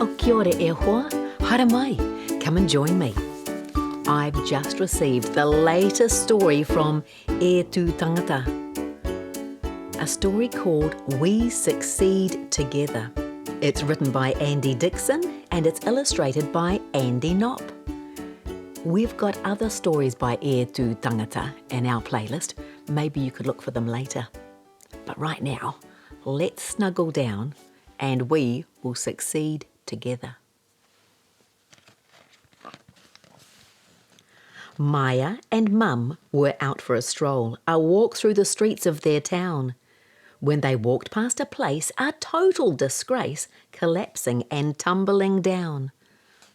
Kia ora e hoa, haere mai, come and join me. I've just received the latest story from E Tū Tāngata, a story called We Succeed Together. It's written by Dickson and it's illustrated by Knop. We've got other stories by E Tū Tāngata in our playlist. Maybe you could look for them later. But right now, let's snuggle down and we will succeed together. Māia and Mum were out for a stroll, a walk through the streets of their town. When they walked past a place, a total disgrace, collapsing and tumbling down.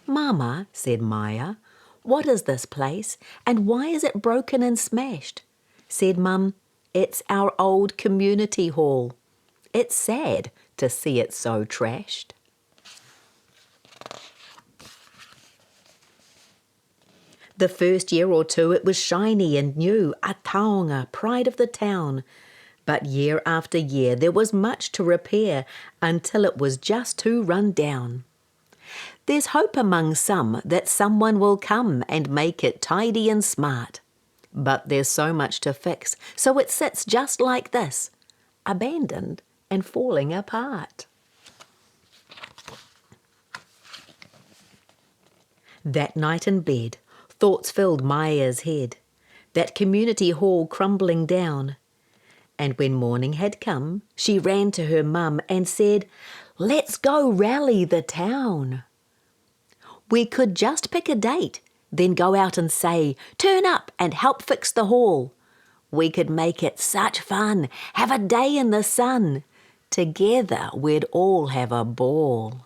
"Mama," said Māia, "what is this place, and why is it broken and smashed?" Said Mum, "It's our old community hall. It's sad to see it so trashed." The first year or two it was shiny and new, a taonga, pride of the town. But year after year there was much to repair until it was just too run down. There's hope among some that someone will come and make it tidy and smart. But there's so much to fix, so it sits just like this, abandoned and falling apart. That night in bed, thoughts filled Māia's head, that community hall crumbling down. And when morning had come, she ran to her mum and said, "Let's go rally the town." We could just pick a date, then go out and say, "Turn up and help fix the hall." We could make it such fun, have a day in the sun. Together we'd all have a ball.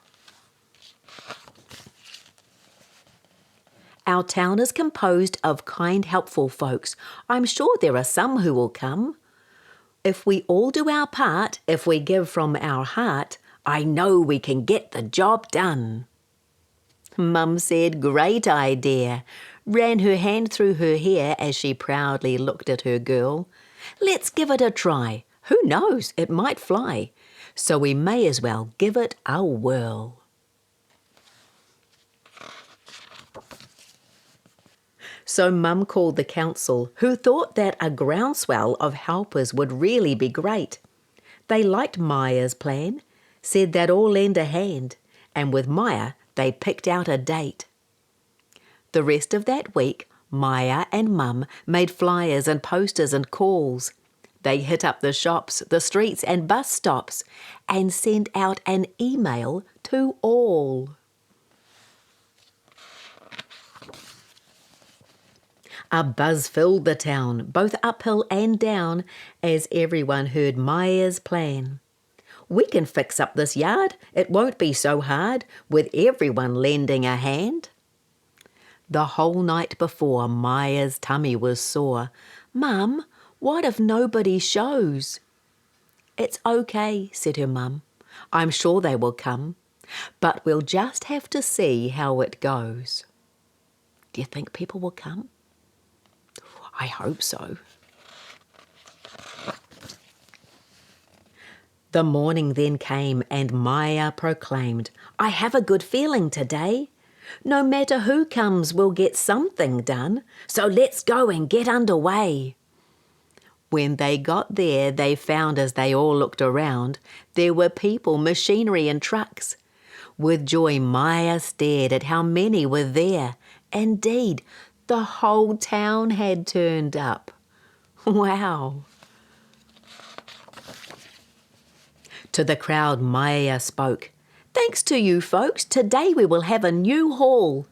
Our town is composed of kind, helpful folks. I'm sure there are some who will come. If we all do our part, if we give from our heart, I know we can get the job done. Mum said, "Great idea," ran her hand through her hair as she proudly looked at her girl. "Let's give it a try. Who knows, it might fly. So we may as well give it a whirl." So Mum called the council, who thought that a groundswell of helpers would really be great. They liked Māia's plan, said they'd all lend a hand, and with Māia they picked out a date. The rest of that week, Māia and Mum made flyers and posters and calls. They hit up the shops, the streets and bus stops and sent out an email to all. A buzz filled the town, both uphill and down, as everyone heard Māia's plan. "We can fix up this yard, it won't be so hard, with everyone lending a hand." The whole night before, Māia's tummy was sore. "Mum, what if nobody shows?" "It's okay," said her mum. "I'm sure they will come, but we'll just have to see how it goes." Do you think people will come? I hope so. The morning then came and Māia proclaimed, "I have a good feeling today. No matter who comes, we'll get something done, so let's go and get underway." When they got there, they found as they all looked around, there were people, machinery and trucks. With joy, Māia stared at how many were there. Indeed, the whole town had turned up. Wow! To the crowd, Māia spoke. "Thanks to you folks, today we will have a new hall.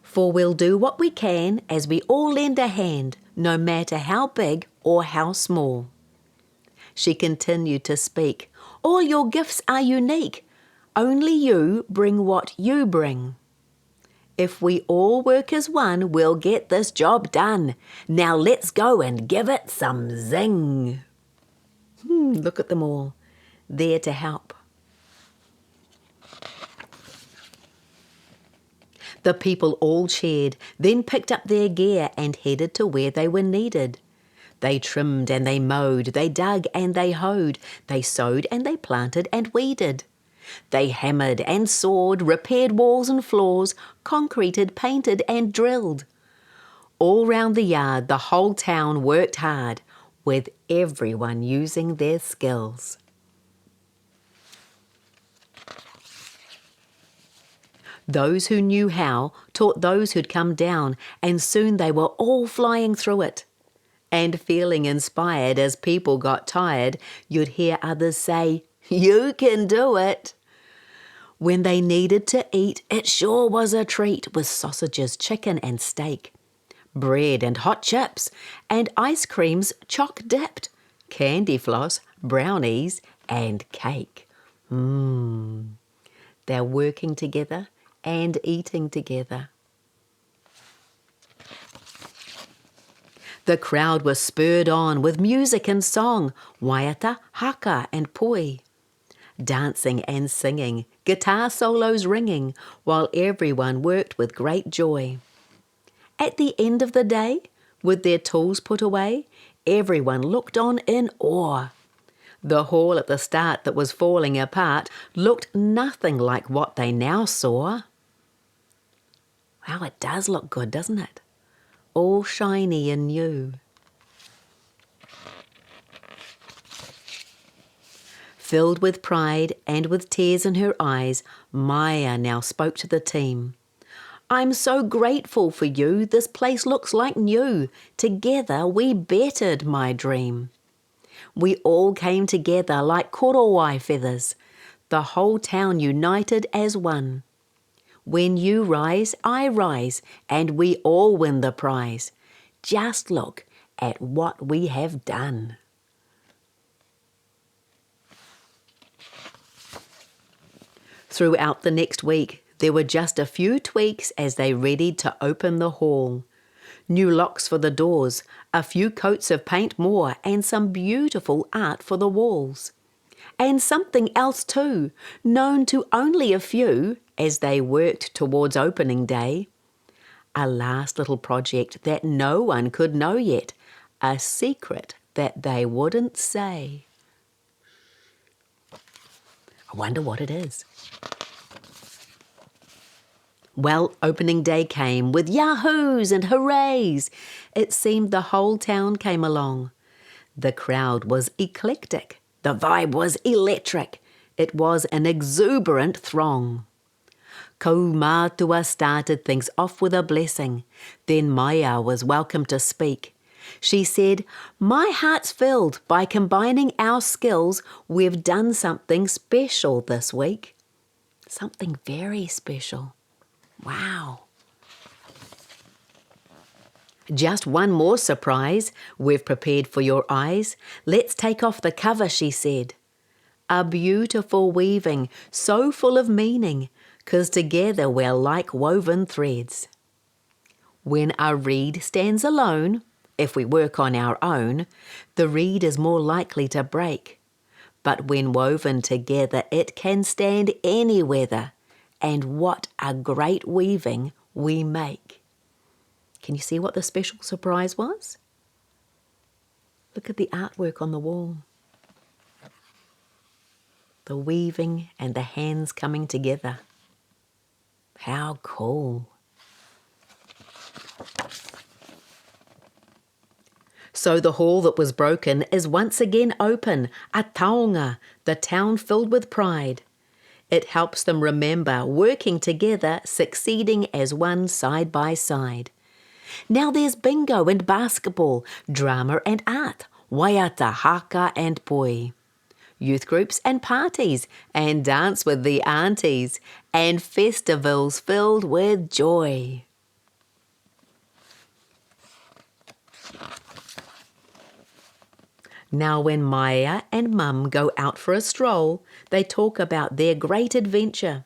For we'll do what we can as we all lend a hand, no matter how big or how small." She continued to speak. "All your gifts are unique. Only you bring what you bring. If we all work as one, we'll get this job done. Now let's go and give it some zing." Look at them all, there to help. The people all cheered, then picked up their gear and headed to where they were needed. They trimmed and they mowed, they dug and they hoed, they sowed and they planted and weeded. They hammered and sawed, repaired walls and floors, concreted, painted and drilled. All round the yard, the whole town worked hard, with everyone using their skills. Those who knew how taught those who'd come down, and soon they were all flying through it. And feeling inspired as people got tired, you'd hear others say, "You can do it." When they needed to eat, it sure was a treat, with sausages, chicken and steak, bread and hot chips, and ice creams choc-dipped, candy floss, brownies and cake. They're working together and eating together. The crowd was spurred on with music and song, waiata, haka and poi. Dancing and singing, guitar solos ringing, while everyone worked with great joy. At the end of the day, with their tools put away, everyone looked on in awe. The hall at the start that was falling apart looked nothing like what they now saw. Wow, it does look good, doesn't it? All shiny and new. Filled with pride and with tears in her eyes, Māia now spoke to the team. "I'm so grateful for you, this place looks like new. Together we bettered my dream. We all came together like korowai feathers, the whole town united as one. When you rise, I rise, and we all win the prize. Just look at what we have done." Throughout the next week, there were just a few tweaks as they readied to open the hall. New locks for the doors, a few coats of paint more, and some beautiful art for the walls. And something else too, known to only a few as they worked towards opening day. A last little project that no one could know yet, a secret that they wouldn't say. I wonder what it is. Well, opening day came with yahoos and hoorays. It seemed the whole town came along. The crowd was eclectic. The vibe was electric. It was an exuberant throng. Kaumātua started things off with a blessing. Then Māia was welcome to speak. She said, "My heart's filled. By combining our skills, we've done something special this week." Something very special. Wow. Just one more surprise we've prepared for your eyes. Let's take off the cover, she said. A beautiful weaving, so full of meaning, 'cause together we're like woven threads. When a reed stands alone, if we work on our own, the reed is more likely to break. But when woven together, it can stand any weather. And what a great weaving we make. Can you see what the special surprise was? Look at the artwork on the wall. The weaving and the hands coming together. How cool. So the hall that was broken is once again open, a taonga, the town filled with pride. It helps them remember working together, succeeding as one side by side. Now there's bingo and basketball, drama and art, waiata, haka and poi. Youth groups and parties, and dance with the aunties, and festivals filled with joy. Now when Māia and Mum go out for a stroll, they talk about their great adventure.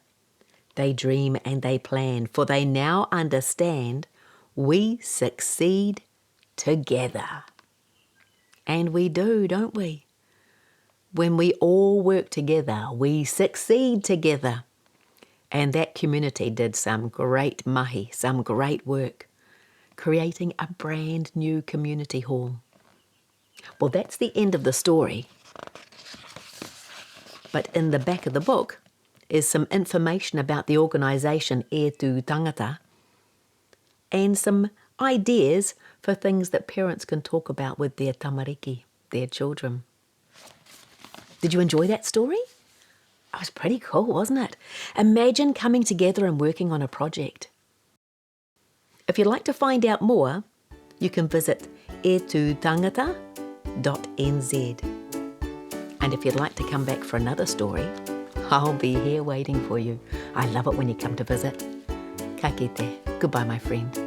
They dream and they plan, for they now understand we succeed together. And we do, don't we? When we all work together, we succeed together. And that community did some great mahi, some great work, creating a brand new community hall. Well, that's the end of the story. But in the back of the book, is some information about the organisation E Tū Tāngata and some ideas for things that parents can talk about with their tamariki, their children. Did you enjoy that story? It was pretty cool, wasn't it? Imagine coming together and working on a project. If you'd like to find out more, you can visit etūtangata.nz. And if you'd like to come back for another story, I'll be here waiting for you. I love it when you come to visit. Ka kite. Goodbye, my friend.